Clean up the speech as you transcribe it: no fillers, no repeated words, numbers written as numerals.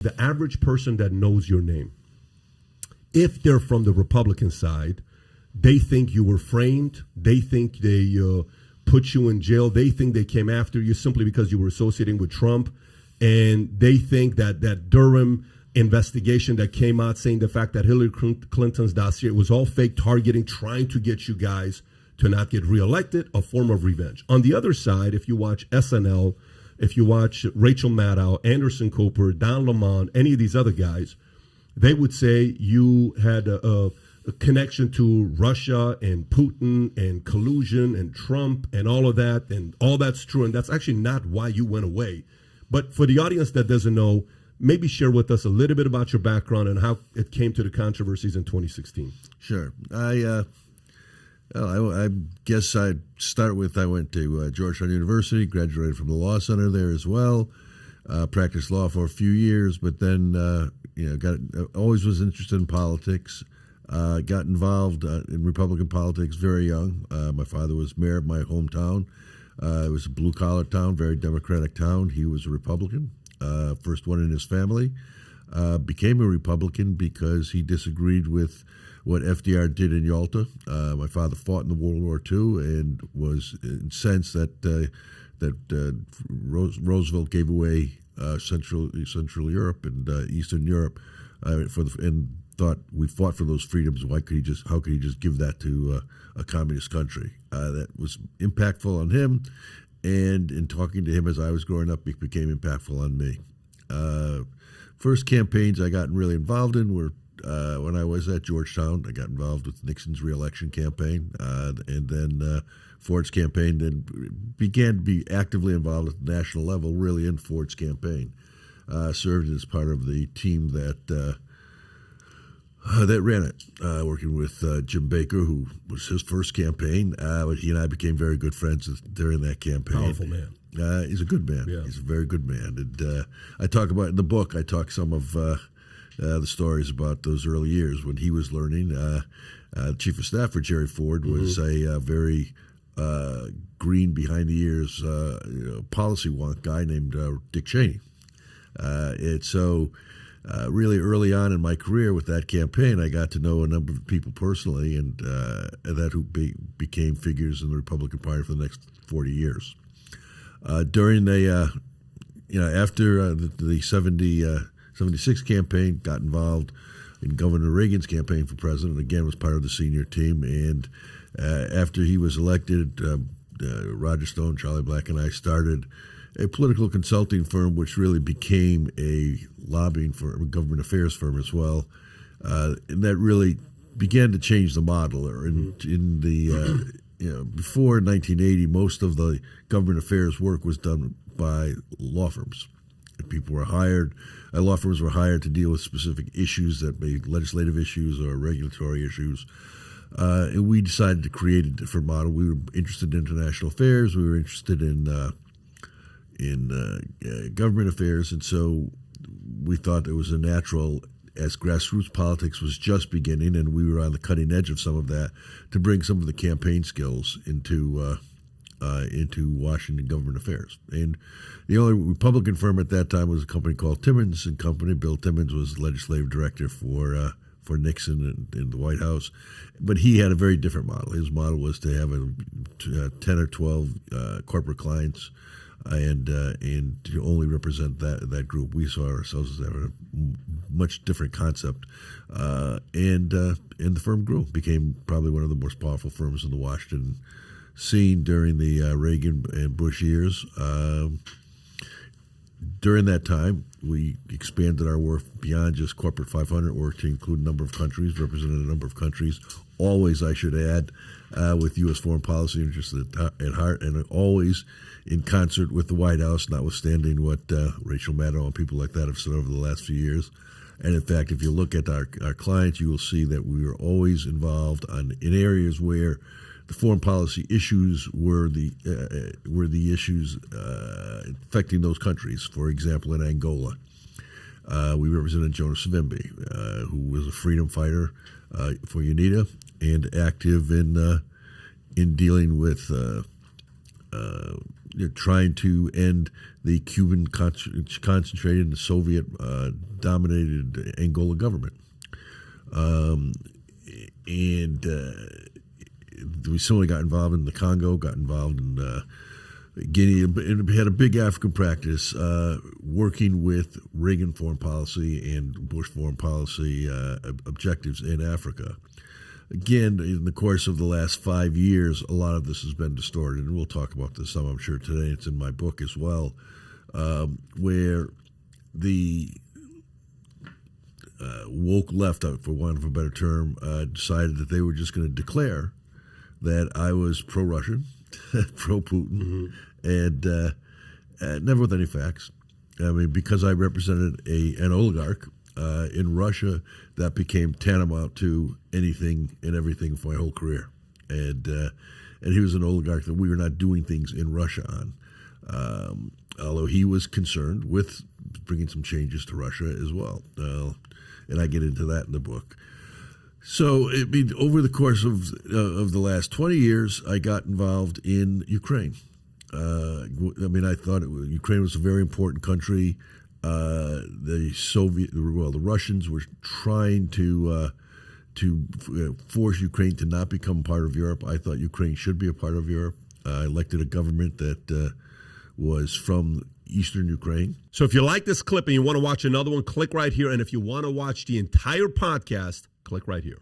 The average person that knows your name, if they're from the Republican side, they think you were framed. They think they put you in jail. They think they came after you simply because you were associating with Trump. And they think that Durham investigation that came out saying the fact that Hillary Clinton's dossier was all fake targeting, trying to get you guys to not get reelected, a form of revenge. On the other side, if you watch SNL, if you watch Rachel Maddow, Anderson Cooper, Don Lemon, any of these other guys, they would say you had a connection to Russia and Putin and collusion and Trump and all of that, and all that's true. And that's actually not why you went away. But for the audience that doesn't know, maybe share with us a little bit about your background and how it came to the controversies in 2016. Sure. I guess I'd start with I went to Georgetown University, graduated from the Law Center there as well, practiced law for a few years, but then always was interested in politics. Got involved in Republican politics very young. My father was mayor of my hometown. It was a blue-collar town, very Democratic town. He was a Republican, first one in his family. Became a Republican because he disagreed with what FDR did in Yalta. My father fought in the World War II and was incensed that Roosevelt gave away Central Europe and Eastern Europe and thought we fought for those freedoms. How could he just give that to a communist country? That was impactful on him, and in talking to him as I was growing up, it became impactful on me. First campaigns I got really involved in were when I was at Georgetown. I got involved with Nixon's re-election campaign, and then Ford's campaign, then began to be actively involved at the national level, really in Ford's campaign. Served as part of the team that ran it, working with Jim Baker, who was his first campaign. He and I became very good friends during that campaign. Powerful man. He's a good man. Yeah. He's a very good man. And I talk about in the book, I talk some of the stories about those early years when he was learning. The chief of staff for Jerry Ford was a very green, behind the ears policy wonk guy named Dick Cheney. Really early on in my career with that campaign, I got to know a number of people personally, and that who became figures in the Republican Party for the next 40 years. During after the 76 campaign, got involved in Governor Reagan's campaign for president. Again, was part of the senior team, and after he was elected, Roger Stone, Charlie Black, and I started a political consulting firm, which really became a lobbying firm, a government affairs firm as well, and that really began to change the model. Before 1980, most of the government affairs work was done by law firms. People were hired, law firms were hired to deal with specific issues, that may legislative issues or regulatory issues. And we decided to create a different model. We were interested in international affairs. We were interested in government affairs, and so we thought it was a natural, as grassroots politics was just beginning, and we were on the cutting edge of some of that, to bring some of the campaign skills into Washington government affairs. And the only Republican firm at that time was a company called Timmons and Company. Bill Timmons was legislative director for Nixon in the White House, but he had a very different model. His model was to have 10 or 12 corporate clients, and to only represent that group. We saw ourselves as having a much different concept, and the firm grew, became probably one of the most powerful firms in the Washington scene during the Reagan and Bush years. During that time, we expanded our work beyond just corporate 500 work to include a number of countries, represented a number of countries, always, I should add, with U.S. foreign policy interests at heart, and always in concert with the White House, notwithstanding what Rachel Maddow and people like that have said over the last few years. And in fact, if you look at our clients, you will see that we were always involved in areas where the foreign policy issues were the issues affecting those countries. For example, in Angola, we represented Jonas Savimbi, who was a freedom fighter for UNITA and active in dealing with trying to end the Cuban concentrated Soviet-dominated Angola government. And we similarly got involved in the Congo, got involved in Guinea, and had a big African practice working with Reagan foreign policy and Bush foreign policy objectives in Africa. Again, in the course of the last 5 years, a lot of this has been distorted, and we'll talk about this some, I'm sure, today. It's in my book as well, where the woke left, for want of a better term, decided that they were just going to declare that I was pro-Russian, pro-Putin, and never with any facts. I mean, because I represented an oligarch in Russia, that became tantamount to anything and everything for my whole career. And he was an oligarch that we were not doing things in Russia on, although he was concerned with bringing some changes to Russia as well. And I get into that in the book. So, over the course of the last 20 years, I got involved in Ukraine. I thought Ukraine was a very important country. The Russians were trying to force Ukraine to not become part of Europe. I thought Ukraine should be a part of Europe. I elected a government that was from Eastern Ukraine. So if you like this clip and you want to watch another one, click right here. And if you want to watch the entire podcast, click right here.